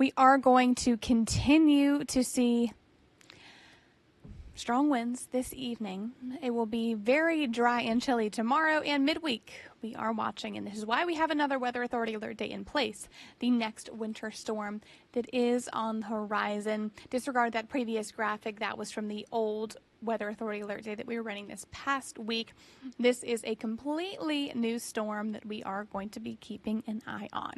We are going to continue to see strong winds this evening. It will be very dry and chilly tomorrow and midweek. We are watching, and this is why we have another Weather Authority alert day in place. The next winter storm that is on the horizon. Disregard that previous graphic. That was from the old Weather Authority alert day that we were running this past week. This is a completely new storm that we are going to be keeping an eye on.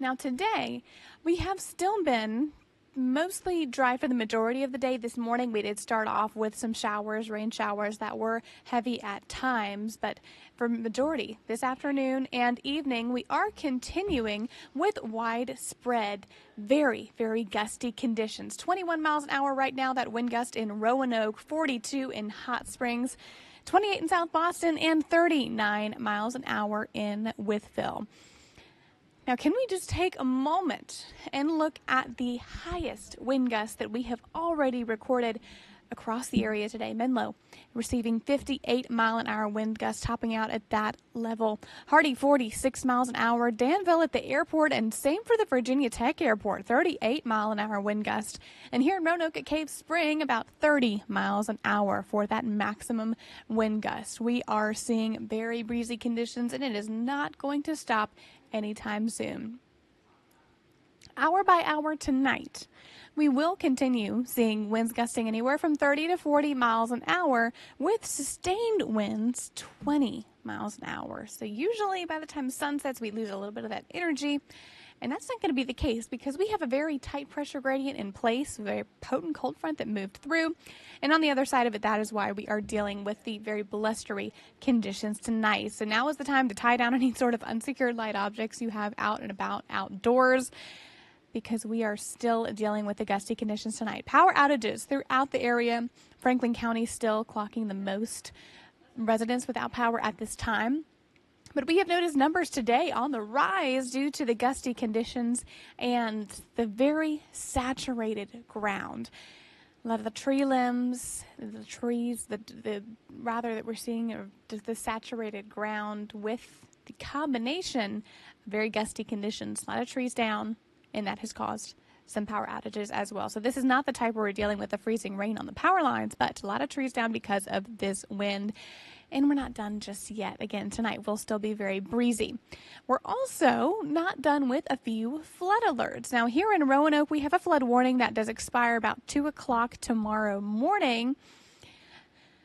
Now today, we have still been mostly dry for the majority of the day. This morning we did start off with some showers, rain showers that were heavy at times, but for majority this afternoon and evening we are continuing with widespread, very, very gusty conditions. 21 miles an hour right now, that wind gust in Roanoke, 42 in Hot Springs, 28 in South Boston, and 39 miles an hour in Wytheville. Now, can we just take a moment and look at the highest wind gust that we have already recorded across the area today? Menlo receiving 58 mile an hour wind gusts, topping out at that level. Hardy 46 miles an hour. Danville at the airport, and same for the Virginia Tech Airport, 38 mile an hour wind gust. And here in Roanoke at Cave Spring, about 30 miles an hour for that maximum wind gust. We are seeing very breezy conditions, and it is not going to stop anytime soon. Hour by hour tonight, we will continue seeing winds gusting anywhere from 30 to 40 miles an hour with sustained winds 20 miles an hour. So usually by the time sun sets, we lose a little bit of that energy. And that's not going to be the case because we have a very tight pressure gradient in place, a very potent cold front that moved through. And on the other side of it, that is why we are dealing with the very blustery conditions tonight. So now is the time to tie down any sort of unsecured light objects you have out and about outdoors, because we are still dealing with the gusty conditions tonight. Power outages throughout the area. Franklin County still clocking the most residents without power at this time. But we have noticed numbers today on the rise due to the gusty conditions and the very saturated ground. A lot of the tree limbs, the trees, the rather that we're seeing are just the saturated ground with the combination of very gusty conditions. A lot of trees down, and that has caused some power outages as well. So this is not the type where we're dealing with the freezing rain on the power lines, but a lot of trees down because of this wind. And we're not done just yet. Again, tonight will still be very breezy. We're also not done with a few flood alerts. Now, here in Roanoke, we have a flood warning that does expire about 2 o'clock tomorrow morning.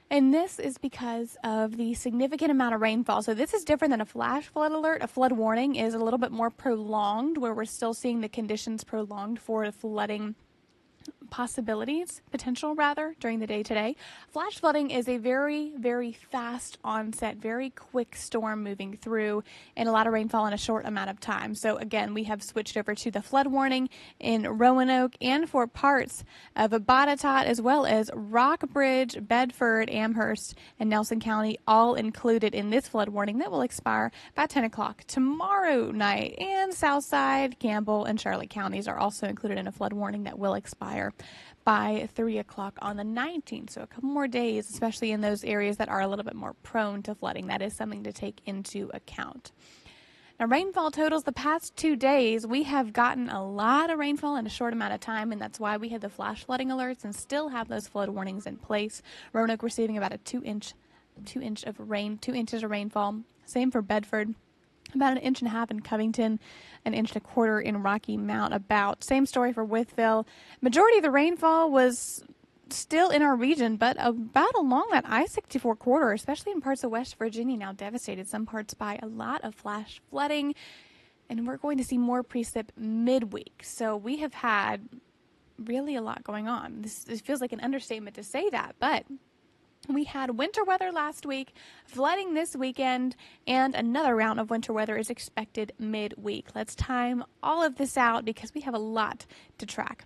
And this is because of the significant amount of rainfall. So this is different than a flash flood alert. A flood warning is a little bit more prolonged, where we're still seeing the conditions prolonged for flooding potential during the day today. Flash flooding is a very, very fast onset, very quick storm moving through, and a lot of rainfall in a short amount of time. So again, we have switched over to the flood warning in Roanoke and for parts of Botetourt, as well as Rockbridge, Bedford, Amherst, and Nelson County, all included in this flood warning that will expire by 10 o'clock tomorrow night. And Southside, Campbell, and Charlotte counties are also included in a flood warning that will expire by 3 o'clock on the 19th. So a couple more days, especially in those areas that are a little bit more prone to flooding. That is something to take into account. Now, rainfall totals the past 2 days, we have gotten a lot of rainfall in a short amount of time, and that's why we had the flash flooding alerts and still have those flood warnings in place. Roanoke receiving about a 2 inches of rainfall. Same for Bedford. About 1.5 inches in Covington, 1.25 inches in Rocky Mount. About same story for Wytheville. Majority of the rainfall was still in our region, but about along that I-64 corridor, especially in parts of West Virginia, now devastated. Some parts by a lot of flash flooding, and we're going to see more precip midweek. So we have had really a lot going on. This feels like an understatement to say that, but we had winter weather last week, flooding this weekend, and another round of winter weather is expected midweek. Let's time all of this out because we have a lot to track.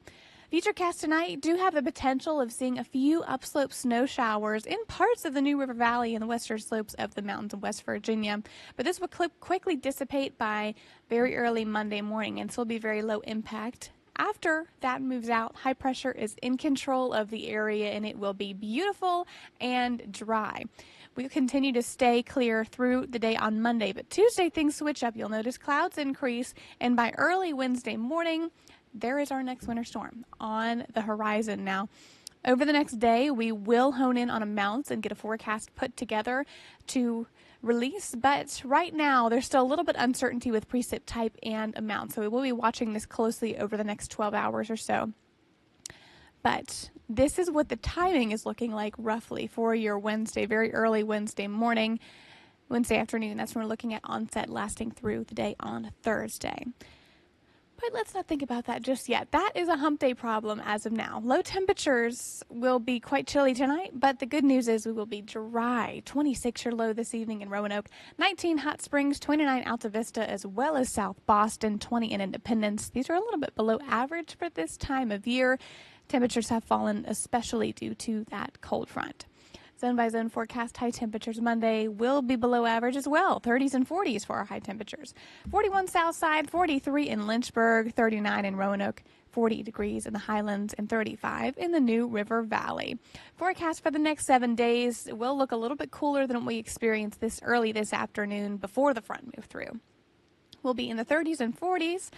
Futurecast tonight do have the potential of seeing a few upslope snow showers in parts of the New River Valley and the western slopes of the mountains of West Virginia, but this will quickly dissipate by very early Monday morning and still be very low impact. After that moves out, high pressure is in control of the area and it will be beautiful and dry. We'll continue to stay clear through the day on Monday, but Tuesday things switch up. You'll notice clouds increase, and by early Wednesday morning, there is our next winter storm on the horizon. Now, over the next day, we will hone in on amounts and get a forecast put together to release, but right now there's still a little bit uncertainty with precip type and amount, so we will be watching this closely over the next 12 hours or so. But this is what the timing is looking like roughly for your Wednesday, very early Wednesday morning, Wednesday afternoon. That's when we're looking at onset lasting through the day on Thursday. But let's not think about that just yet. That is a hump day problem as of now. Low temperatures will be quite chilly tonight, but the good news is we will be dry. 26 your low this evening in Roanoke, 19 Hot Springs, 29 Alta Vista, as well as South Boston, 20 in Independence. These are a little bit below average for this time of year. Temperatures have fallen especially due to that cold front. Zone by zone forecast, high temperatures Monday will be below average as well. 30s and 40s for our high temperatures. 41 south side, 43 in Lynchburg, 39 in Roanoke, 40 degrees in the Highlands, and 35 in the New River Valley. Forecast for the next 7 days will look a little bit cooler than what we experienced this early this afternoon before the front moved through. We'll be in the 30s and 40s.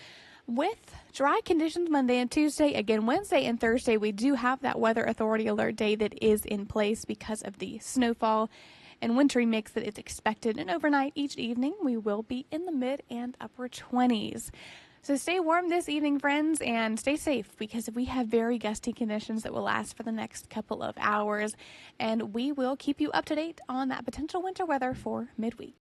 With dry conditions Monday and Tuesday. Again, Wednesday and Thursday, we do have that weather authority alert day that is in place because of the snowfall and wintry mix that is expected. And overnight, each evening, we will be in the mid and upper 20s. So stay warm this evening, friends, and stay safe because we have very gusty conditions that will last for the next couple of hours. And we will keep you up to date on that potential winter weather for midweek.